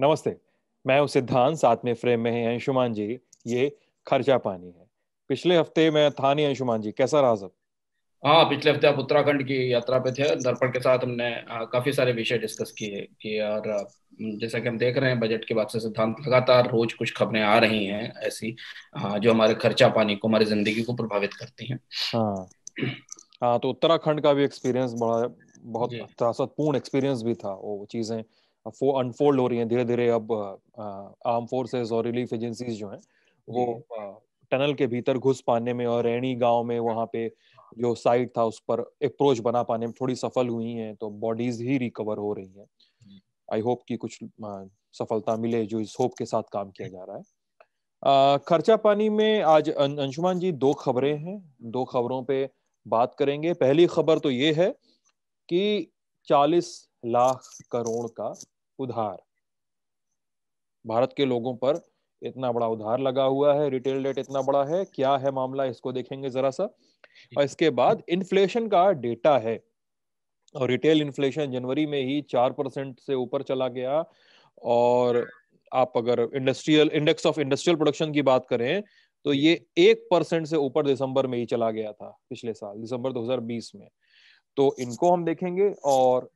नमस्ते। मैं हूं सिद्धांत, साथ में फ्रेम में है अंशुमान जी। ये खर्चा पानी है। पिछले हफ्ते मैं था नहीं अंशुमान जी, कैसा रहा सब? हाँ, पिछले हफ्ते आप उत्तराखंड की यात्रा पे थे। दर्पण के साथ हमने काफी सारे विषय डिस्कस किए कि और जैसा कि हम देख रहे हैं बजट के बाद से सिद्धांत लगातार रोज कुछ खबरें आ रही हैं ऐसी जो हमारे खर्चा पानी को, हमारी जिंदगी को प्रभावित करती हैं। हाँ। हाँ, तो उत्तराखंड का भी एक्सपीरियंस बड़ा बहुत जी त्रासदपूर्ण एक्सपीरियंस भी था। वो चीज़ें अनफोल्ड हो रही हैं धीरे धीरे। अब आर्म फोर्सेस और रिलीफ एजेंसीज जो हैं वो जी टनल के भीतर घुस पाने में और रैणी गांव में वहाँ पे जो साइट था उस पर अप्रोच बना पाने में थोड़ी सफल हुई हैं। तो बॉडीज ही रिकवर हो रही हैं। आई होप कि कुछ सफलता मिले, जो इस होप के साथ काम किया जा रहा है। खर्चा पानी में आज अंशुमान जी दो खबरें हैं। दो खबरों पे बात करेंगे। पहली खबर तो ये है कि 40 लाख करोड़ का उधार भारत के लोगों पर, इतना बड़ा उधार लगा हुआ है। रिटेल डेट इतना बड़ा है, क्या है मामला, इसको देखेंगे जरा सा। और इसके बाद इन्फ्लेशन का डेटा है। और रिटेल इन्फ्लेशन जनवरी में ही 4% से ऊपर चला गया। और आप अगर industrial index of industrial production की बात करें तो जी ये 1% से ऊपर दिसंबर में ही चला गया था, पिछले साल दिसंबर 2020 में। तो इनको हम देखेंगे। और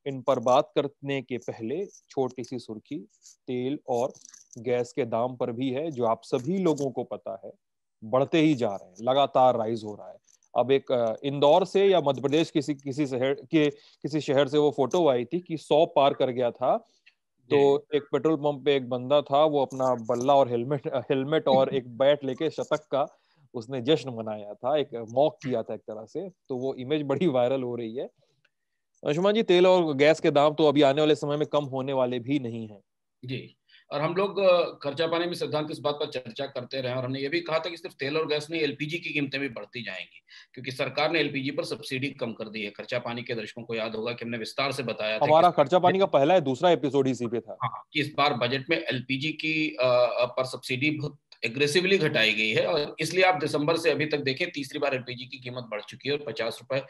इन पर बात करने के पहले छोटी सी सुर्खी तेल और गैस के दाम पर भी है, जो आप सभी लोगों को पता है बढ़ते ही जा रहे हैं, लगातार राइज हो रहा है। अब एक इंदौर से या मध्य प्रदेश किसी किसी शहर के किसी शहर से वो फोटो आई थी कि 100 पार कर गया था। तो जी एक पेट्रोल पंप पे एक बंदा था, वो अपना बल्ला और हेलमेट हेलमेट और एक बैट लेके शतक का उसने जश्न मनाया था, एक मॉक किया था एक तरह से। तो वो इमेज बड़ी वायरल हो रही है। अंशुमान जी, तेल और गैस के दाम तो अभी आने वाले समय में कम होने वाले भी नहीं हैं। जी। और हम लोग खर्चा पानी में सिद्धांत इस बात पर चर्चा करते रहे और हमने ये भी कहा था कि सिर्फ तेल और गैस नहीं, एलपीजी की कीमतें भी बढ़ती जाएंगी, क्योंकि सरकार ने एलपीजी पर सब्सिडी कम कर दी है। खर्चा पानी के दर्शकों को याद होगा कि हमने विस्तार से बताया था कि हमारा खर्चा पानी का पहला या दूसरा एपिसोड इसी पे था। हाँ, कि इस बार बजट में एलपीजी की पर सब्सिडी बहुत एग्रेसिवली घटाई गई है और इसलिए आप दिसंबर से अभी तक देखें तीसरी बार एलपीजी की कीमत बढ़ चुकी है और 50 रुपए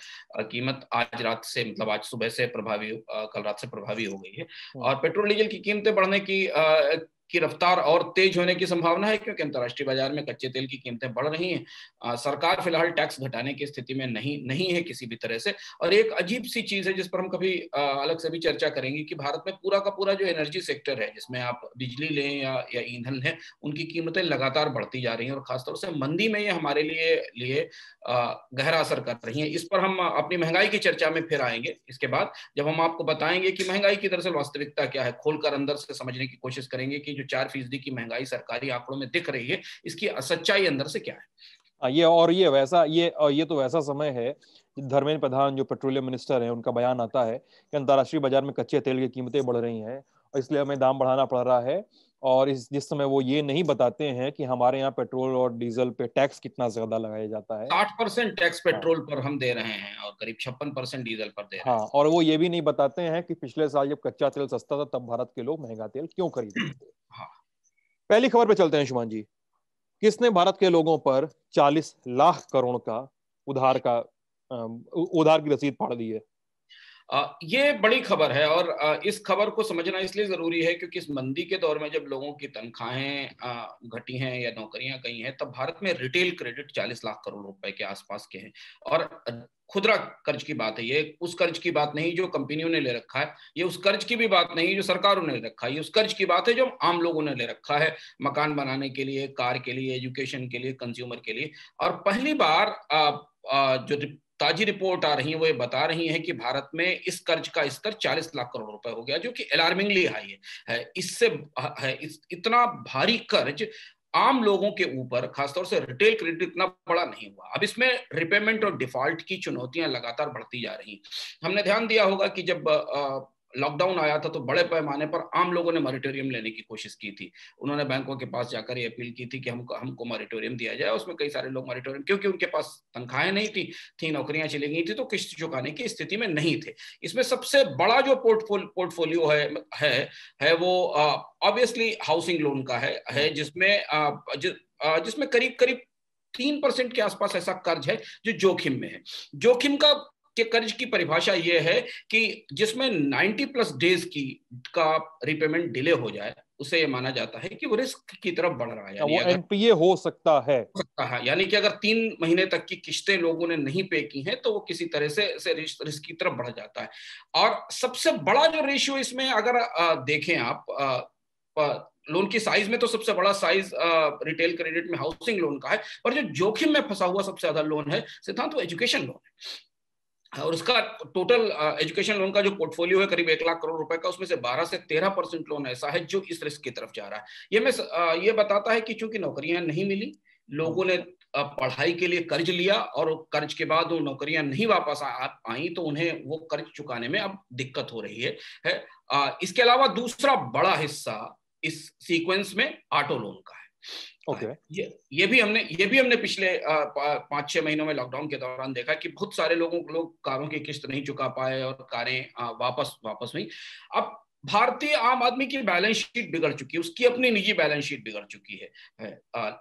कीमत आज रात से, मतलब आज सुबह से प्रभावी, कल रात से प्रभावी हो गई है। हम्म। और पेट्रोल डीजल की कीमतें बढ़ने की रफ्तार और तेज होने की संभावना है, क्योंकि अंतर्राष्ट्रीय बाजार में कच्चे तेल की कीमतें बढ़ रही हैं। सरकार फिलहाल टैक्स घटाने की स्थिति में नहीं नहीं है किसी भी तरह से। और एक अजीब सी चीज है जिस पर हम कभी अलग से भी चर्चा करेंगे कि भारत में पूरा का पूरा जो एनर्जी सेक्टर है, जिसमें आप बिजली लें या ईंधन लें, उनकी कीमतें लगातार बढ़ती जा रही हैं और खासतौर से मंदी में ये हमारे लिए लिए गहरा असर कर रही हैं। इस पर हम अपनी महंगाई की चर्चा में फिर आएंगे इसके बाद, जब हम आपको बताएंगे कि महंगाई की दरअसल वास्तविकता क्या है, खोलकर अंदर से समझने की कोशिश करेंगे कि जो 4% की महंगाई सरकारी आंकड़ों में दिख रही है, इसकी सच्चाई अंदर से क्या है। ये तो वैसा समय है, धर्मेंद्र प्रधान जो पेट्रोलियम मिनिस्टर हैं, उनका बयान आता है कि अंतर्राष्ट्रीय बाजार में कच्चे तेल की कीमतें बढ़ रही हैं और इसलिए हमें दाम बढ़ाना पड़ रहा है। और इस जिस समय वो ये नहीं बताते हैं कि हमारे यहाँ पेट्रोल और डीजल पे टैक्स कितना ज्यादा लगाया जाता है। 60% टैक्स हाँ। पेट्रोल पर हम दे रहे हैं और करीब 56% डीजल पर दे हाँ, रहे और वो ये भी नहीं बताते हैं कि पिछले साल जब कच्चा तेल सस्ता था तब भारत के लोग महंगा तेल क्यों खरीद रहे हैं। थे। हाँ पहली खबर पे चलते हैं शुमान जी। किसने भारत के लोगों पर 40 लाख करोड़ का उधार का उधार की रसीद फाड़ दी है? ये बड़ी खबर है और इस खबर को समझना इसलिए जरूरी है क्योंकि इस मंदी के दौर में जब लोगों की तनख्वाहें घटी हैं या नौकरियां गई हैं, तब भारत में रिटेल क्रेडिट 40 लाख करोड़ रुपए के आसपास के हैं। और खुदरा कर्ज की बात है, ये उस कर्ज की बात नहीं जो कंपनियों ने ले रखा है, ये उस कर्ज की भी बात नहीं जो सरकारों ने ले रखा है, ये उस कर्ज की बात है जो आम लोगों ने ले रखा है, मकान बनाने के लिए, कार के लिए, एजुकेशन के लिए, कंज्यूमर के लिए। और पहली बार जो ताजी रिपोर्ट आ रही है वो ये बता रही है कि भारत में इस कर्ज का स्तर 40 लाख करोड़ रुपए हो गया, जो कि अलार्मिंगली हाई है। इससे इतना भारी कर्ज आम लोगों के ऊपर, खासतौर से रिटेल क्रेडिट, इतना बड़ा नहीं हुआ। अब इसमें रिपेमेंट और डिफॉल्ट की चुनौतियां लगातार बढ़ती जा रही हैं। हमने ध्यान दिया होगा कि जब लॉकडाउन आया था तो बड़े पैमाने पर आम लोगों ने मॉरिटोरियम लेने की कोशिश की थी। उन्होंने बैंकों के पास जाकर ये अपील की थी कि हमको हमको मॉरिटोरियम दिया जाए। उसमें कई सारे लोग मॉरिटोरियम, क्योंकि उनके पास तनख्वाहें नहीं थी नौकरियां चली गई थी, तो किस्त चुकाने की स्थिति में नहीं थे। इसमें सबसे बड़ा जो पोर्टफोलियो है वो ऑब्वियसली हाउसिंग लोन का है जिसमें करीब करीब 3% के आसपास ऐसा कर्ज है जो जोखिम में है। जोखिम का के कर्ज की परिभाषा ये है कि जिसमें 90+ डेज का रिपेमेंट डिले हो जाए, उसे ये माना जाता है कि वो रिस्क की तरफ बढ़ रहा है। यानी वो अगर एनपीए हो सकता है, यानी कि अगर 3 महीने तक की किस्तें लोगों ने नहीं पे की हैं तो वो किसी तरह से रिस्क की तरफ बढ़ जाता है। और सबसे बड़ा जो रेशियो इसमें अगर देखें आप, लोन की साइज में तो सबसे बड़ा साइज रिटेल क्रेडिट में हाउसिंग लोन का है, और जो जोखिम में फंसा हुआ सबसे ज्यादा लोन है सिद्धांत, वो एजुकेशन लोन है। और उसका टोटल एजुकेशन लोन का जो पोर्टफोलियो है करीब 1 लाख करोड़ रुपए का, उसमें से 12 से 13% लोन ऐसा है जो इस रिस्क की तरफ जा रहा है। ये बताता है कि चूंकि नौकरियां नहीं मिली, लोगों ने पढ़ाई के लिए कर्ज लिया और कर्ज के बाद वो नौकरियां नहीं वापस आई, तो उन्हें वो कर्ज चुकाने में अब दिक्कत हो रही है। इसके अलावा दूसरा बड़ा हिस्सा इस सीक्वेंस में ऑटो लोन का है। ओके। ये भी हमने पिछले 5-6 महीनों में लॉकडाउन के दौरान देखा कि बहुत सारे लोग कारों की किस्त नहीं चुका पाए और कारें वापस हुई। अब भारतीय आम आदमी की बैलेंस शीट बिगड़ चुकी है, उसकी अपनी निजी बैलेंस शीट बिगड़ चुकी है।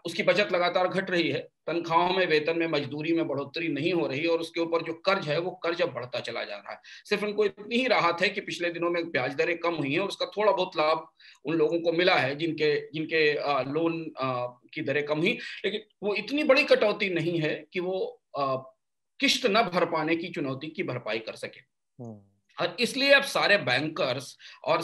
उसकी बचत लगातार घट रही है, तनख्वाहों में, वेतन में, मजदूरी में बढ़ोतरी नहीं हो रही, और उसके ऊपर जो कर्ज है वो कर्ज अब बढ़ता चला जा रहा है। सिर्फ उनको इतनी ही राहत है कि पिछले दिनों में ब्याज दरें कम हुई हैं और उसका थोड़ा बहुत लाभ उन लोगों को मिला है जिनके लोन की दरें कम हुई, लेकिन वो इतनी बड़ी कटौती नहीं है कि वो किस्त न भर पाने की चुनौती की भरपाई कर सके। और इसलिए अब सारे बैंकर्स और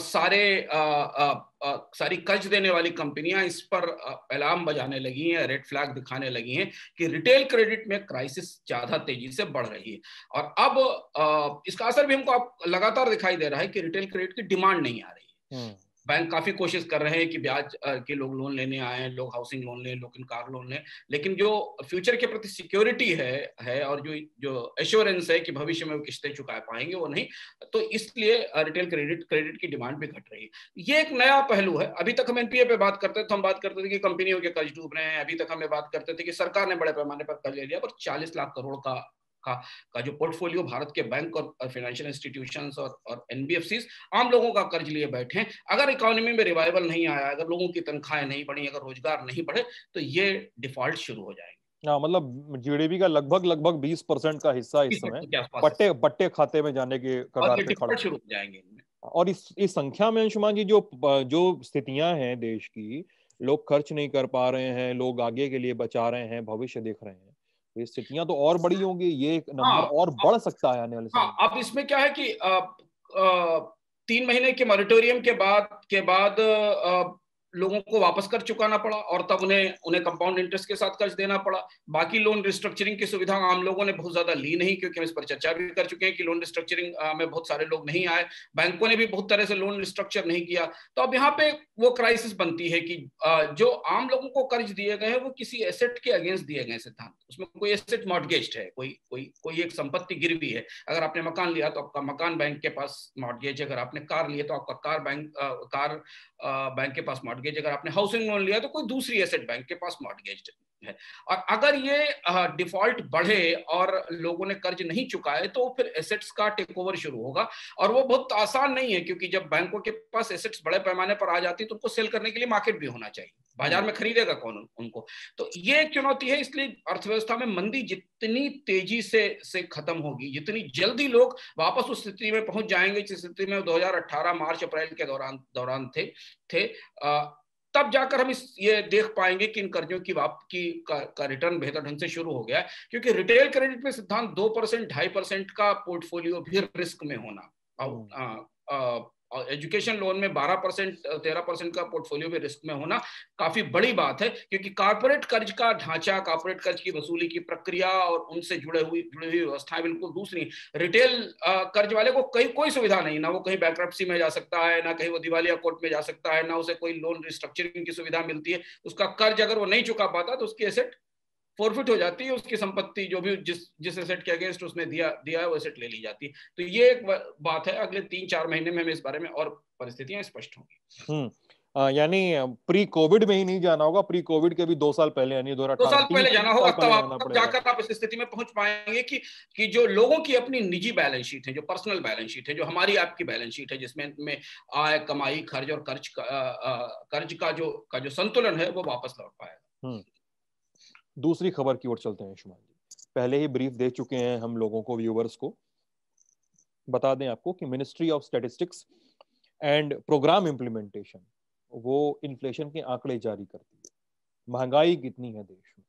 सारी कर्ज देने वाली कंपनियां इस पर अलार्म बजाने लगी हैं, रेड फ्लैग दिखाने लगी हैं कि रिटेल क्रेडिट में क्राइसिस ज्यादा तेजी से बढ़ रही है। और अब इसका असर भी हमको लगातार दिखाई दे रहा है कि रिटेल क्रेडिट की डिमांड नहीं आ रही है। बैंक काफी कोशिश कर रहे हैं कि ब्याज के लोग लोन लेने आए, लोग हाउसिंग लोन लें, लोग कार लोन लें, लेकिन जो फ्यूचर के प्रति सिक्योरिटी है और जो एश्योरेंस है कि भविष्य में वो किस्तें चुका पाएंगे, वो नहीं। तो इसलिए रिटेल क्रेडिट की डिमांड भी घट रही है। ये एक नया पहलू है। अभी तक हम एनपीए पे बात करते थे, तो हम बात करते थे कि कंपनियों के कर्ज डूब रहे हैं। अभी तक हमें बात करते थे कि सरकार ने बड़े पैमाने पर कर्ज ले लिया, पर 40 लाख करोड़ का जो पोर्टफोलियो भारत के बैंक और फाइनेंशियल इंस्टीट्यूशंस और एनबीएफसीज आम लोगों का कर्ज लिए बैठे हैं। अगर इकोनॉमी में रिवाइवल नहीं आया, अगर लोगों की तनख्वाहें नहीं बढ़ी, अगर रोजगार नहीं बढ़े, तो ये डिफॉल्ट शुरू हो जाएंगे। मतलब जीडीपी का लगभग 20% का हिस्सा इस समय बट्टे खाते में जाने के कगार पे खड़ा शुरू हो जाएंगे। और इस संख्या में अंशुमान जी जो स्थितियां हैं देश की, लोग खर्च नहीं कर पा रहे हैं, लोग आगे के लिए बचा रहे हैं, भविष्य देख रहे हैं, तो ये स्थितियां तो और बड़ी होंगी, ये एक नंबर और बढ़ सकता है आने वाले समय। अब इसमें क्या है कि 3 महीने के मॉरिटोरियम के बाद लोगों को वापस कर चुकाना पड़ा, और तब उन्हें कंपाउंड इंटरेस्ट के साथ कर्ज देना पड़ा। बाकी लोन रिस्ट्रक्चरिंग की सुविधा आम लोगों ने बहुत ज्यादा ली नहीं, क्योंकि हम इस पर चर्चा भी कर चुके हैं कि लोन रिस्ट्रक्चरिंग में बहुत सारे लोग नहीं आए, बैंकों ने भी बहुत तरह से लोन रिस्ट्रक्चर नहीं किया। तो अब यहाँ पे वो क्राइसिस बनती है कि जो आम लोगों को कर्ज दिए गए हैं वो किसी एसेट के अगेंस्ट दिए गए सिद्धांत, उसमें कोई एसेट मॉर्टगेज्ड है, कोई एक संपत्ति गिरवी है। अगर आपने मकान लिया तो आपका मकान बैंक के पास मॉर्टगेज है, अगर आपने कार लिया तो आपका कार बैंक के पास मॉर्टगेज, अगर आपने हाउसिंग लोन लिया तो कोई दूसरी एसेट बैंक के पास मॉर्टगेज है। और अगर ये डिफॉल्ट बढ़े और लोगों ने कर्ज नहीं चुकाए, तो फिर एसेट्स का टेक ओवर शुरू होगा, और वो बहुत आसान नहीं है, क्योंकि जब बैंकों के पास एसेट्स बड़े पैमाने पर आ जाती है तो उनको सेल करने के लिए मार्केट भी होना चाहिए, बाजार में खरीदेगा कौन उनको। तो ये एक चुनौती है। इसलिए अर्थव्यवस्था में मंदी जितनी तेजी से खत्म होगी, जितनी जल्दी लोग वापस उस स्थिति में पहुंच जाएंगे जिस स्थिति में 2018 मार्च अप्रैल के दौरान थे, तब जाकर हम ये देख पाएंगे कि इन कर्जों की वापसी का रिटर्न बेहतर ढंग से शुरू हो गया है। क्योंकि रिटेल क्रेडिट में सिद्धांत 2%, 2.5% का पोर्टफोलियो भी रिस्क में होना, और एजुकेशन लोन में 12%, 13% का पोर्टफोलियो भी रिस्क में होना काफी बड़ी बात है, क्योंकि कॉर्पोरेट कर्ज का ढांचा, कॉर्पोरेट कर्ज की वसूली की प्रक्रिया और उनसे जुड़ी हुई व्यवस्थाएं बिल्कुल दूसरी। रिटेल कर्ज वाले को कोई सुविधा नहीं, ना वो कहीं बैंक्रप्सी में जा सकता है, ना कहीं वो दिवालिया कोर्ट में जा सकता है, ना उसे कोई लोन रिस्ट्रक्चरिंग की सुविधा मिलती है। उसका कर्ज अगर वो नहीं चुका पाता तो उसकी एसेट फॉरफिट हो जाती है, उसकी संपत्ति जो भी जिस एसेट के अगेंस्ट उसने दिया है वो एसेट ले ली जाती है। तो ये एक बात है। अगले 3-4 महीने में हमें इस बारे में और परिस्थितियां स्पष्ट होंगी। यानी प्री कोविड में ही नहीं जाना होगा, प्री कोविड के भी 2 साल पहले, यानी 2 साल पहले जाना होगा, तब जाकर आप इस स्थिति में पहुंच पाएंगे कि जो लोगों की अपनी निजी बैलेंस शीट है, जो पर्सनल बैलेंस शीट है, जो हमारी आपकी बैलेंस शीट है, जिसमें आय, कमाई, खर्च और कर्ज का जो संतुलन है वो वापस लौट पाएगा। दूसरी खबर की ओर चलते हैं शुमान जी। पहले ही ब्रीफ दे चुके हैं हम लोगों को, व्यूअर्स को, बता दें आपको कि ministry of statistics and programme implementation वो इन्फ्लेशन के आंकड़े जारी करती है। महंगाई कितनी है देश में,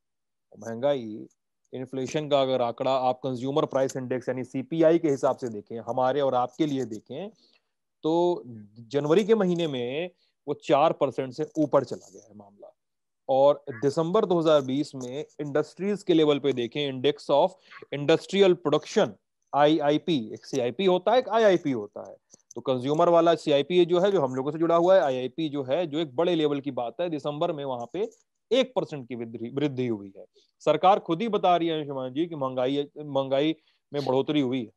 महंगाई इन्फ्लेशन का अगर आंकड़ा आप कंज्यूमर प्राइस इंडेक्स यानी सीपीआई के हिसाब से देखें, हमारे और आपके लिए देखें, तो जनवरी के महीने में वो 4% से ऊपर चला गया है मामला। और दिसंबर 2020 में इंडस्ट्रीज के लेवल पे देखें, index of industrial production IIP, एक सीआईपी होता है, एक आईआईपी होता है। तो कंज्यूमर वाला सीआईपी जो है, जो हम लोगों से जुड़ा हुआ है, आईआईपी जो है, जो एक बड़े लेवल की बात है, दिसंबर में वहां पे 1% की वृद्धि हुई है। सरकार खुद ही बता रही है अंशुमान जी कि महंगाई में बढ़ोतरी हुई है।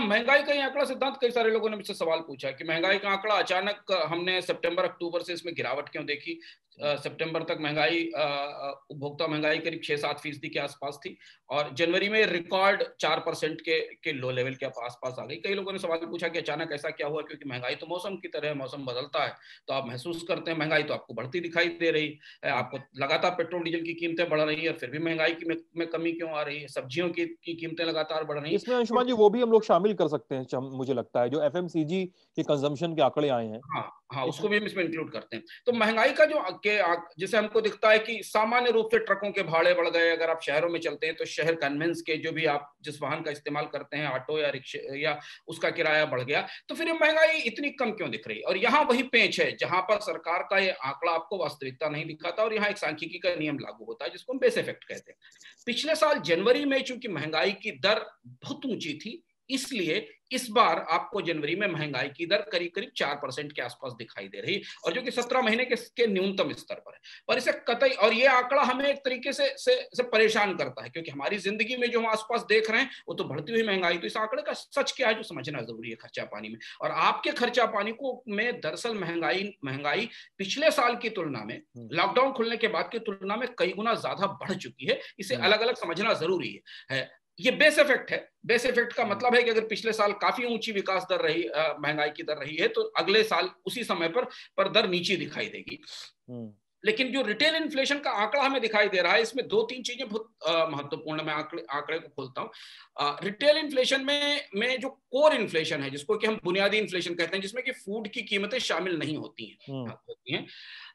महंगाई का आंकड़ा सिद्धांत, कई सारे लोगों ने मुझसे सवाल पूछा कि महंगाई का आंकड़ा अचानक हमने सितंबर अक्टूबर से इसमें गिरावट क्यों देखी। सितंबर तक महंगाई, उपभोक्ता महंगाई करीब 6-7% के आसपास थी और जनवरी में रिकॉर्ड 4% के लो लेवल के आसपास आ गई। कई लोगों ने सवाल पूछा कि अचानक ऐसा क्या हुआ, क्योंकि महंगाई तो मौसम की तरह है, मौसम बदलता है तो आप महसूस करते हैं महंगाई तो आपको बढ़ती दिखाई दे रही है। आपको लगातार पेट्रोल डीजल की कीमतें बढ़ रही है और फिर भी महंगाई में कमी क्यों आ रही है। सब्जियों की कीमतें लगातार बढ़ रही है। इसमें अंशुमान जी वो भी हम लोग शामिल कर सकते हैं, मुझे लगता है, जो एफएमसीजी के कंजम्पशन के आंकड़े आए हैं। हाँ, उसको भी हम इसमें इंक्लूड करते हैं। तो महंगाई का जैसे हमको दिखता है कि सामान्य रूप से ट्रकों के भाड़े बढ़ गए। अगर आप शहरों में चलते हैं तो शहर कन्वेंस के जो भी आप जिस वाहन का इस्तेमाल करते हैं, ऑटो या रिक्शा, या उसका किराया बढ़ गया। तो फिर ये महंगाई इतनी कम क्यों दिख रही। और यहाँ वही पेंच है जहां पर सरकार का ये आंकड़ा आपको वास्तविकता नहीं दिखाता और यहाँ एक सांख्यिकी का नियम लागू होता है जिसको हम बेस इफेक्ट कहते हैं। पिछले साल जनवरी में चूंकि महंगाई की दर बहुत ऊंची थी, इसलिए इस बार आपको जनवरी में महंगाई की दर करीब करीब 4% के आसपास दिखाई दे रही, और जो कि 17 महीने के न्यूनतम स्तर पर है। पर इसे कतई, और ये आंकड़ा हमें एक तरीके से परेशान करता है, क्योंकि हमारी जिंदगी में जो हम आसपास देख रहे हैं वो तो बढ़ती हुई महंगाई। तो इस आंकड़े का सच क्या है जो समझना जरूरी है खर्चा पानी में। और आपके खर्चा पानी को में दरअसल महंगाई पिछले साल की तुलना में, लॉकडाउन खुलने के बाद की तुलना में कई गुना ज्यादा बढ़ चुकी है। इसे अलग अलग समझना जरूरी है। ये बेस इफेक्ट है। बेस इफेक्ट का मतलब है कि अगर पिछले साल काफी ऊंची विकास दर रही, महंगाई की दर रही है, तो अगले साल उसी समय पर दर नीचे दिखाई देगी। लेकिन जो रिटेल इन्फ्लेशन का आंकड़ा हमें दिखाई दे रहा है, इसमें 2-3 चीजें बहुत महत्वपूर्ण। मैं आंकड़े को खोलता हूँ। रिटेल इन्फ्लेशन में जो कोर इन्फ्लेशन है, जिसको कि हम बुनियादी इन्फ्लेशन कहते हैं, जिसमें कि फूड की कीमतें शामिल नहीं होती हैं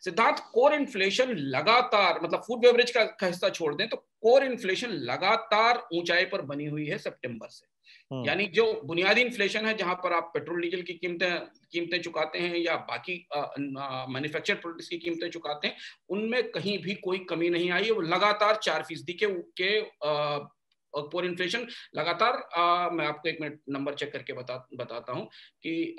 सिद्धार्थ, कोर इन्फ्लेशन लगातार, मतलब फूड बेवरेज का हिस्सा छोड़ दें तो कोर इन्फ्लेशन लगातार ऊंचाई पर बनी हुई है सितंबर से। यानी जो बुनियादी इन्फ्लेशन है, जहां पर आप पेट्रोल डीजल की कीमतें चुकाते हैं या बाकी मैन्युफैक्चर्ड प्रोडक्ट्स की कीमतें चुकाते हैं, उनमें कहीं भी कोई कमी नहीं आई है। वो लगातार 4% के कोर इन्फ्लेशन लगातार, मैं आपको एक मिनट नंबर चेक करके बताता हूं कि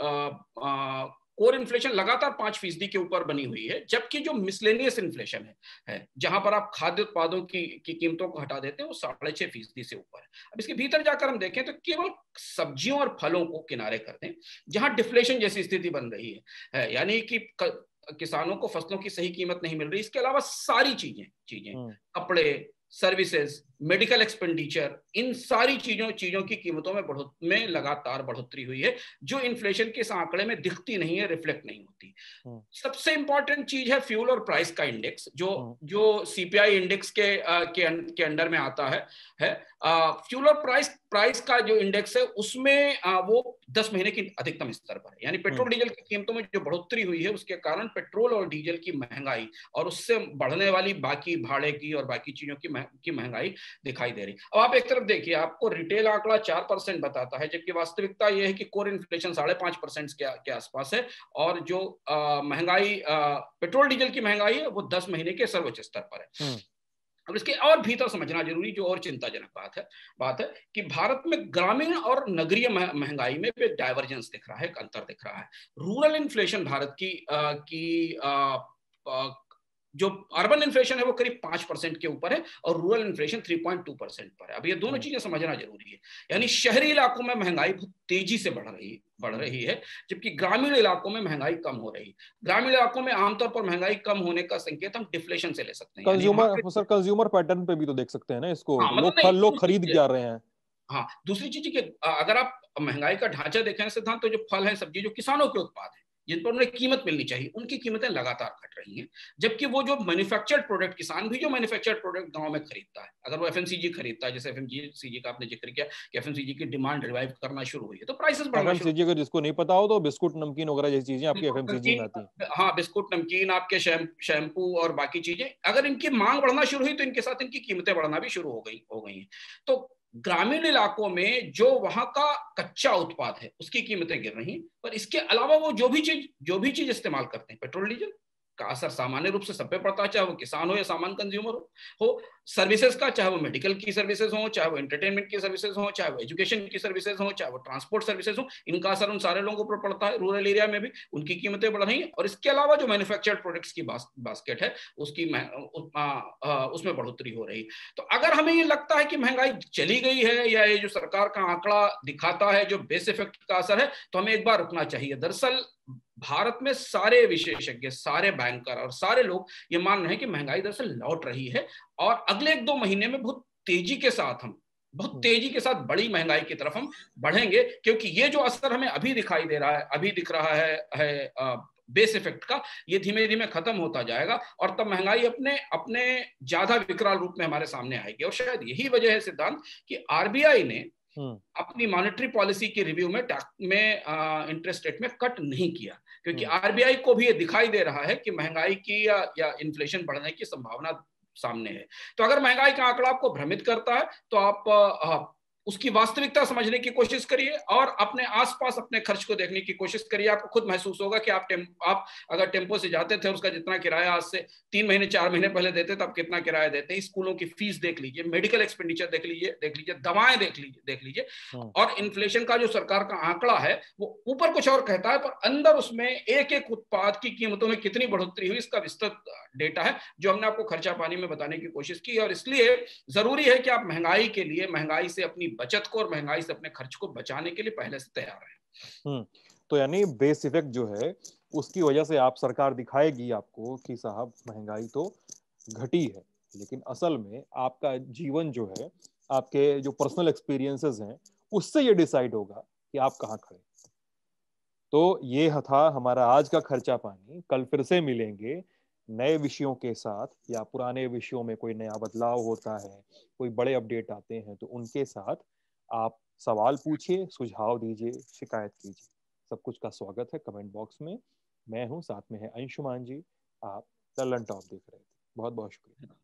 कोर इन्फ्लेशन लगातार 5% के ऊपर बनी हुई है। जबकि जो मिसलेनियस इन्फ्लेशन है जहां पर आप खाद्य उत्पादों की कीमतों को हटा देते हैं, वो 6.5% से ऊपर है। अब इसके भीतर जाकर हम देखें तो केवल सब्जियों और फलों को किनारे कर दें, जहां डिफ्लेशन जैसी स्थिति बन रही है, यानी कि किसानों को फसलों की सही कीमत नहीं मिल रही। इसके अलावा सारी चीजें कपड़े, सर्विसेज, मेडिकल एक्सपेंडिचर, इन सारी चीजों की कीमतों में लगातार बढ़ोतरी हुई है, जो इन्फ्लेशन के इस आंकड़े में दिखती नहीं है, रिफ्लेक्ट नहीं होती। सबसे इंपॉर्टेंट चीज है फ्यूल और प्राइस का इंडेक्स, जो सीपीआई इंडेक्स के अंडर में आता है। फ्यूल और प्राइस का जो इंडेक्स है, उसमें वो 10 महीने की अधिकतम स्तर पर है। यानी पेट्रोल डीजल की कीमतों में जो बढ़ोतरी हुई है, उसके कारण पेट्रोल और डीजल की महंगाई और उससे बढ़ने वाली बाकी भाड़े की और बाकी चीजों की महंगाई दिखाई दे रही। अब आप एक तरफ देखिए, आपको रिटेल आंकड़ा 4% बताता है, जबकि वास्तविकता यह है कि कोर इन्फ्लेशन 5.5% के आसपास है, और जो महंगाई, पेट्रोल डीजल की महंगाई है, वो 10 महीने के सर्वोच्च स्तर पर है। अब इसके और भीतर समझना जरूरी, जो और चिंताजनक बात है कि भारत में ग्रामीण और नगरीय महंगाई में डाइवर्जेंस दिख रहा है, एक अंतर दिख रहा है। रूरल इन्फ्लेशन भारत की जो अर्बन इन्फ्लेशन है वो करीब 5% के ऊपर है और रूरल इन्फ्लेशन 3.2% पर है। अब ये दोनों चीजें समझना जरूरी है। यानी शहरी इलाकों में महंगाई बहुत तेजी से बढ़ रही है, जबकि ग्रामीण इलाकों में महंगाई कम हो रही है। ग्रामीण इलाकों में आमतौर पर महंगाई कम होने का संकेत हम डिफ्लेशन से ले सकते हैं। कंज्यूमर पैटर्न पे भी तो देख सकते हैं ना इसको। मतलब लोग खरीद क्या रहे हैं। हाँ, दूसरी चीज कि अगर आप महंगाई का ढांचा देखें सिद्धांत, तो जो फल है, सब्जी, जो किसानों के उत्पाद है, जिन पर उन्हें कीमत मिलनी चाहिए, उनकी कीमतें लगातार घट रही हैं। जबकि वो जो मैन्युफैक्चर्ड प्रोडक्ट, किसान भी जो मैन्युफैक्चर्ड प्रोडक्ट गांव में खरीदता है, अगर वो एफएमसीजी खरीदता है, जैसे एफएमसीजी का आपने जिक्र किया कि एफएमसीजी की डिमांड रिवाइव करना शुरू हुई है, तो प्राइसेस बढ़ना शुरू। एफएमसीजी अगर जिसको नहीं पता हो तो बिस्कुट नमकीन वगैरह जैसी चीजें आपकी एफएमसीजी में आती हैं। हाँ, बिस्कुट नमकीन, आपके शैम्पू और बाकी चीजें, अगर इनकी मांग बढ़ना शुरू हुई तो इनके साथ इनकी कीमतें बढ़ना भी शुरू हो गई हैं। तो ग्रामीण इलाकों में जो वहां का कच्चा उत्पाद है उसकी कीमतें गिर रही हैं, पर इसके अलावा वो जो भी चीज इस्तेमाल करते हैं, पेट्रोल डीजल का असर सामान्य रूप से सब पे पड़ता है, चाहे वो किसान हो या सामान्य कंज्यूमर हो सर्विसेज का, चाहे वो मेडिकल की सर्विसेज हो, चाहे वो एंटरटेनमेंट की सर्विसेज हो, चाहे वो एजुकेशन की सर्विसेज हो, चाहे वो ट्रांसपोर्ट सर्विसेज हो, इनका असर उन सारे लोगों पर पड़ता है। रूरल एरिया में भी उनकी कीमतें बढ़ रही हैं, और इसके अलावा जो मैन्युफैक्चर्ड प्रोडक्ट्स की बास्केट है उसकी उसमें बढ़ोतरी हो रही। तो अगर हमें ये लगता है कि महंगाई चली गई है, या ये जो सरकार का आंकड़ा दिखाता है जो बेस इफेक्ट का असर है, तो हमें एक बार रुकना चाहिए। दरअसल भारत में सारे विशेषज्ञ, सारे बैंकर और सारे लोग ये मान रहे हैं कि महंगाई दरअसल लौट रही है, और अगले 1-2 महीने में बहुत तेजी के साथ बड़ी महंगाई की तरफ हम बढ़ेंगे, क्योंकि ये जो असर हमें अभी दिखाई दे रहा है, अभी दिख रहा है बेस इफेक्ट का, ये धीमे धीमे खत्म होता जाएगा, और तब महंगाई अपने अपने ज्यादा विकराल रूप में हमारे सामने आएगी। और शायद यही वजह है सिद्धांत कि आरबीआई ने अपनी मॉनेटरी पॉलिसी के रिव्यू में इंटरेस्ट रेट में कट नहीं किया, क्योंकि आरबीआई को भी ये दिखाई दे रहा है कि महंगाई की या इन्फ्लेशन बढ़ने की संभावना सामने है। तो अगर महंगाई का आंकड़ा आपको भ्रमित करता है तो आप उसकी वास्तविकता समझने की कोशिश करिए, और अपने आसपास अपने खर्च को देखने की कोशिश करिए। आपको खुद महसूस होगा कि आप अगर टेम्पो से जाते थे, उसका जितना किराया आज से 3 महीने 4 महीने पहले देते, तब कितना किराया देते। स्कूलों की फीस देख लीजिए, मेडिकल एक्सपेंडिचर देख लीजिए, दवाएं देख लीजिए। और इन्फ्लेशन का जो सरकार का आंकड़ा है वो ऊपर कुछ और कहता है, पर अंदर उसमें एक एक उत्पाद की कीमतों में कितनी बढ़ोतरी हुई इसका विस्तृत डेटा है, जो हमने आपको खर्चा पानी में बताने की कोशिश की। और इसलिए जरूरी है कि आप महंगाई से अपनी बचत को और महंगाई से अपने खर्च को बचाने के लिए पहले से तैयार रहें। तो यानी बेस इफेक्ट जो है उसकी वजह से आप सरकार दिखाएगी आपको कि साहब महंगाई तो घटी है, लेकिन असल में आपका जीवन जो है, आपके जो पर्सनल एक्सपीरियंसेस हैं, उससे ये डिसाइड होगा कि आप कहाँ खड़े। तो ये था हमारा आज का खर्चा पानी। कल फिर से मिलेंगे नए विषयों के साथ, या पुराने विषयों में कोई नया बदलाव होता है, कोई बड़े अपडेट आते हैं तो उनके साथ आप सवाल पूछिए, सुझाव दीजिए, शिकायत कीजिए। सब कुछ का स्वागत है कमेंट बॉक्स में। मैं हूं, साथ में है अंशुमान जी। आप लल्लन टॉप देख रहे थे। बहुत बहुत शुक्रिया।